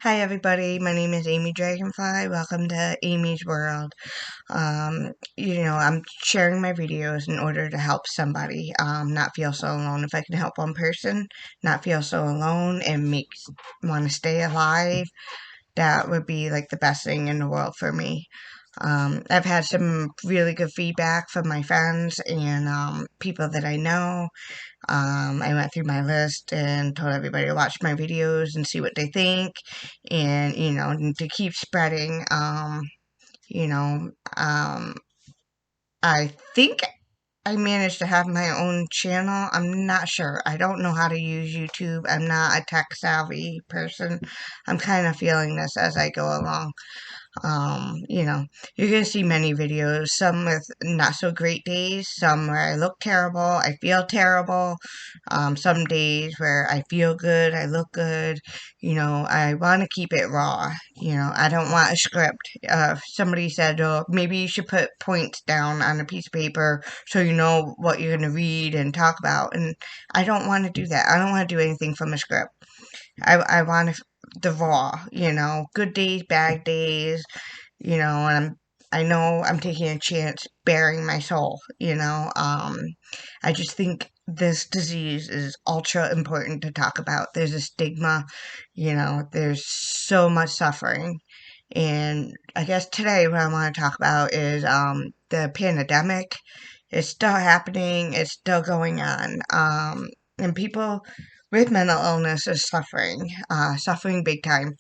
Hi everybody, my name is Amy Dragonfly. Welcome to Amy's World. I'm sharing my videos in order to help somebody not feel so alone. If I can help one person not feel so alone and want to stay alive, that would be like the best thing in the world for me. I've had some really good feedback from my friends and people that I know. I went through my list and told everybody to watch my videos and see what they think, and to keep spreading. You know, um, I think I managed to have my own channel. I'm not sure. I don't know how to use YouTube. I'm not a tech savvy person. I'm kind of feeling this as I go along. You're going to see many videos, some with not so great days, some where I look terrible, I feel terrible, some days where I feel good, I look good. I want to keep it raw. I don't want a script. Somebody said, oh, maybe you should put points down on a piece of paper so you know what you're going to read and talk about. And I don't want to do that. I don't want to do anything from a script. I want the raw, good days, bad days, and I know I'm taking a chance bearing my soul, I just think this disease is ultra important to talk about. There's a stigma, there's so much suffering. And I guess today what I want to talk about is the pandemic. It's still happening, it's still going on. And people with mental illness is suffering big time.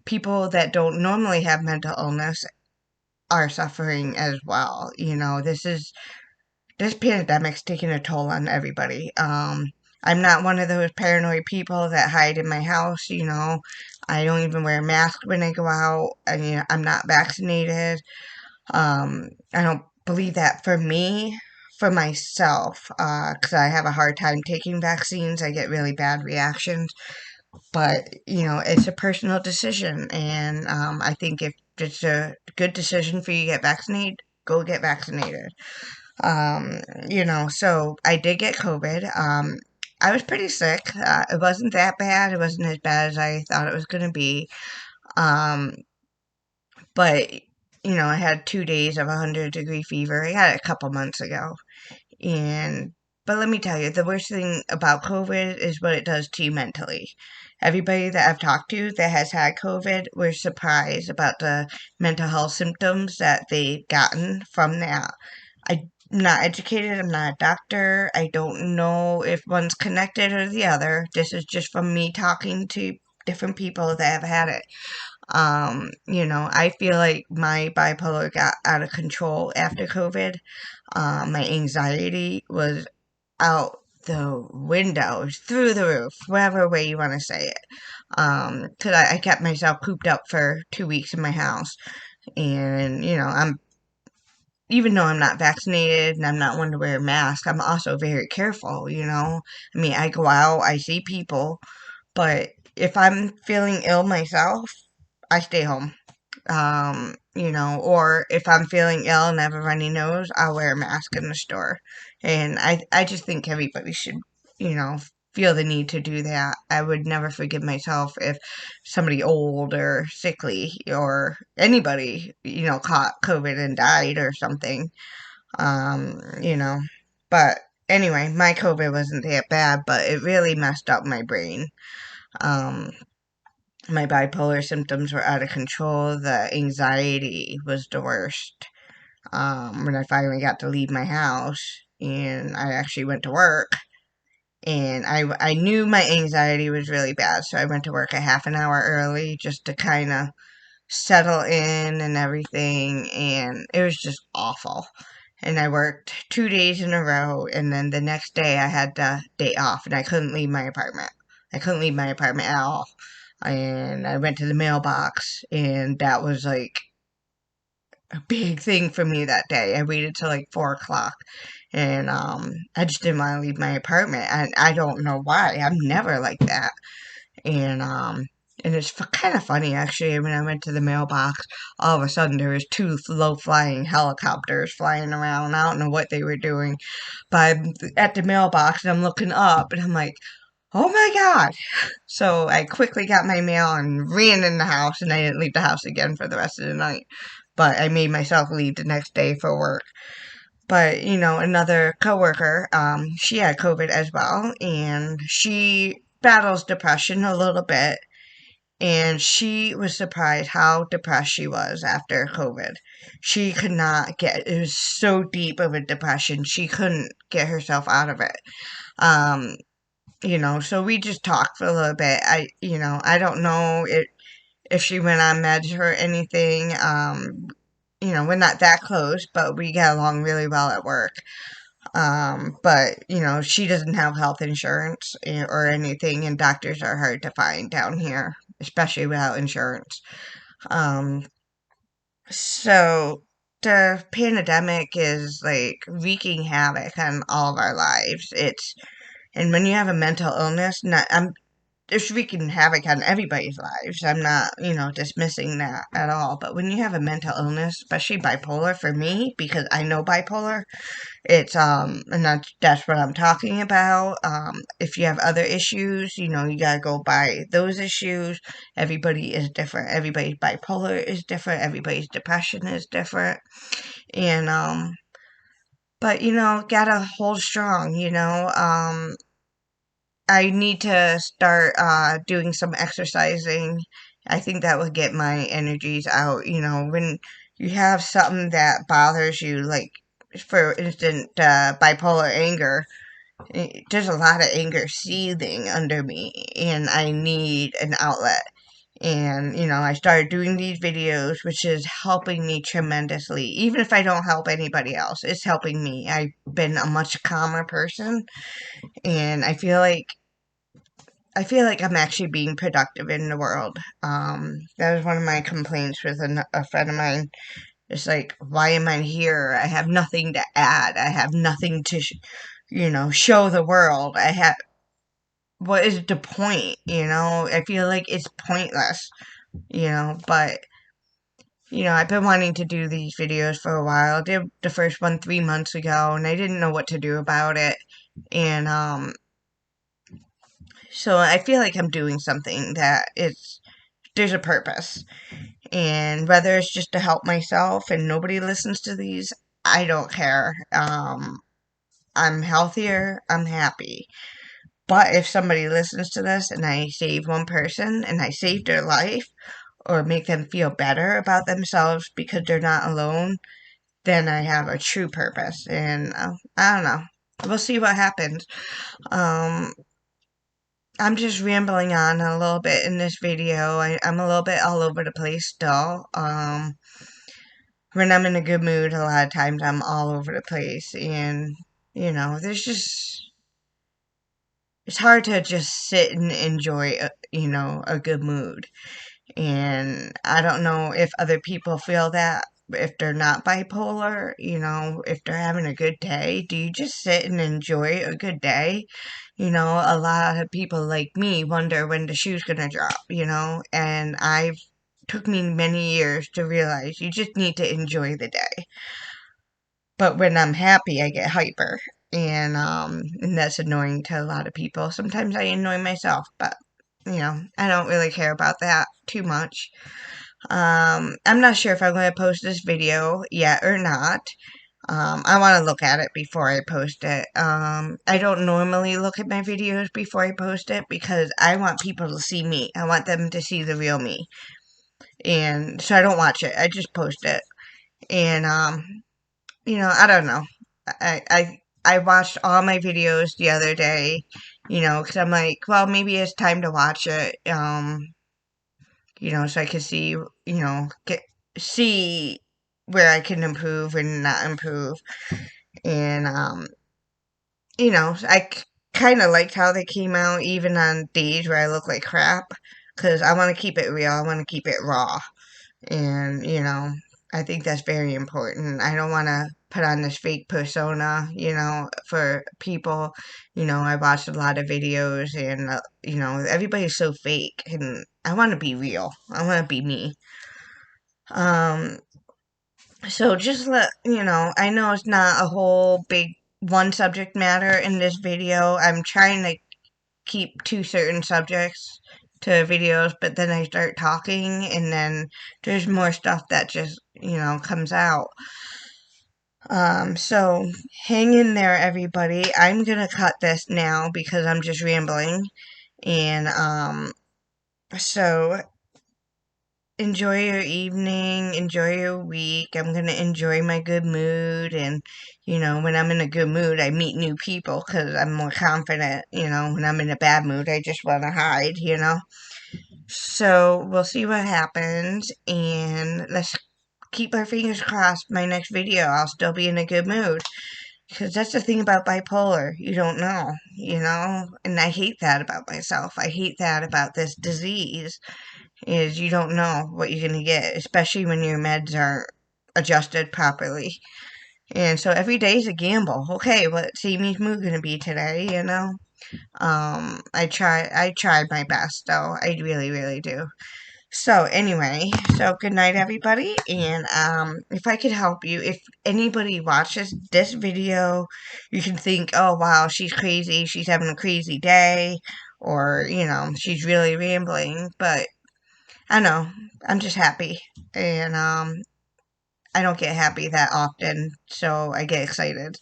People that don't normally have mental illness are suffering as well. This pandemic's taking a toll on everybody. I'm not one of those paranoid people that hide in my house. I don't even wear a mask when I go out, and I'm not vaccinated. I don't believe that for myself, because I have a hard time taking vaccines. I get really bad reactions. But, it's a personal decision. And I think if it's a good decision for you to get vaccinated, go get vaccinated. So I did get COVID. I was pretty sick. It wasn't that bad. It wasn't as bad as I thought it was going to be. Um, but, I had 2 days of 100-degree fever. I got it a couple months ago. But let me tell you, the worst thing about COVID is what it does to you mentally. Everybody that I've talked to that has had COVID were surprised about the mental health symptoms that they've gotten from that. I'm not educated, I'm not a doctor. I don't know if one's connected or the other. This is just from me talking to different people that have had it. I feel like my bipolar got out of control after COVID. My anxiety was out the window, through the roof, whatever way you want to say it. Cause I kept myself cooped up for 2 weeks in my house. And, even though I'm not vaccinated and I'm not one to wear a mask, I'm also very careful, I go out, I see people, but if I'm feeling ill myself, I stay home. Or if I'm feeling ill and have a runny nose, I'll wear a mask in the store. And I just think everybody should, feel the need to do that. I would never forgive myself if somebody old or sickly or anybody, caught COVID and died or something. Um, you know, but anyway, my COVID wasn't that bad, but it really messed up my brain. Um, my bipolar symptoms were out of control. The anxiety was the worst. When I finally got to leave my house and I actually went to work, and I knew my anxiety was really bad, so I went to work a half an hour early just to kind of settle in and everything, and it was just awful. And I worked 2 days in a row, and then the next day I had the day off, and I couldn't leave my apartment. I couldn't leave my apartment at all. And I went to the mailbox, and that was like a big thing for me that day. I waited till like 4 o'clock, and I just didn't want to leave my apartment. And I don't know why. I'm never like that. And and it's kind of funny actually. When I went to the mailbox, all of a sudden there was two low-flying helicopters flying around. I don't know what they were doing, but I'm at the mailbox and I'm looking up, and I'm like, oh my God. So I quickly got my mail and ran in the house, and I didn't leave the house again for the rest of the night. But I made myself leave the next day for work. But, another coworker, she had COVID as well, and she battles depression a little bit. And she was surprised how depressed she was after COVID. She could not it was so deep of a depression, she couldn't get herself out of it. Um, so we just talked for a little bit. I don't know if she went on meds or anything. We're not that close, but we get along really well at work. But she doesn't have health insurance or anything, and doctors are hard to find down here, especially without insurance. Um, so the pandemic is like wreaking havoc on all of our lives. And when you have a mental illness, not I'm it's wreaking havoc on everybody's lives. I'm not, dismissing that at all. But when you have a mental illness, especially bipolar for me, because I know bipolar, it's and that's what I'm talking about. If you have other issues, you gotta go by those issues. Everybody is different. Everybody's bipolar is different. Everybody's depression is different. And but gotta hold strong. I need to start doing some exercising. I think that would get my energies out. When you have something that bothers you, like for instance, bipolar anger, there's a lot of anger seething under me, and I need an outlet. And, I started doing these videos, which is helping me tremendously. Even if I don't help anybody else, it's helping me. I've been a much calmer person, and I feel like I'm actually being productive in the world. That was one of my complaints with a friend of mine. It's like, why am I here? I have nothing to add. I have nothing to, show the world. What is the point? I feel like it's pointless, but, I've been wanting to do these videos for a while. I did the first one 3 months ago, and I didn't know what to do about it. And, so I feel like I'm doing something there's a purpose. And whether it's just to help myself and nobody listens to these, I don't care. I'm healthier, I'm happy. But if somebody listens to this and I save one person and I save their life or make them feel better about themselves because they're not alone, then I have a true purpose. And I don't know. We'll see what happens. Um, I'm just rambling on a little bit in this video. I'm a little bit all over the place still. When I'm in a good mood, a lot of times I'm all over the place. And, it's hard to just sit and enjoy, a good mood. And I don't know if other people feel that, if they're not bipolar, if they're having a good day. Do you just sit and enjoy a good day? A lot of people like me wonder when the shoe's gonna drop, and I've took me many years to realize you just need to enjoy the day. But when I'm happy, I get hyper, and that's annoying to a lot of people. Sometimes I annoy myself, but I don't really care about that too much. I'm not sure if I'm going to post this video yet or not. I want to look at it before I post it. I don't normally look at my videos before I post it because I want people to see me. I want them to see the real me. And so I don't watch it. I just post it. And, I don't know. I watched all my videos the other day, because I'm like, well, maybe it's time to watch it. So I can see, see where I can improve and not improve. And, I kind of liked how they came out, even on days where I look like crap, because I want to keep it real. I want to keep it raw. And, I think that's very important. I don't want to put on this fake persona, for people. I watched a lot of videos and, everybody's so fake. And I want to be real. I want to be me. So just I know it's not a whole big one subject matter in this video. I'm trying to keep to certain subjects to videos, but then I start talking, and then there's more stuff that just, comes out. So hang in there, everybody. I'm gonna cut this now because I'm just rambling. And, so enjoy your evening, enjoy your week. I'm gonna enjoy my good mood, and when I'm in a good mood, I meet new people because I'm more confident. When I'm in a bad mood, I just want to hide. So we'll see what happens, and let's keep our fingers crossed. My next video, I'll still be in a good mood, because that's the thing about bipolar. You don't know, and I hate that about myself. I hate that about this disease, is you don't know what you're going to get, especially when your meds are adjusted properly. And so every day is a gamble. Okay, what's Amy's mood going to be today? I try my best, though. I really, really do. So anyway, so good night, everybody. And if I could help you, if anybody watches this video, you can think, oh wow, she's crazy, she's having a crazy day, or she's really rambling. But I know, I'm just happy, and I don't get happy that often, so I get excited.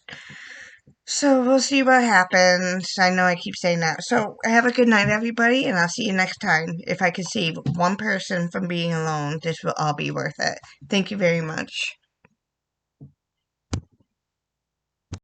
So we'll see what happens. I know I keep saying that. So have a good night, everybody, and I'll see you next time. If I can save one person from being alone, this will all be worth it. Thank you very much.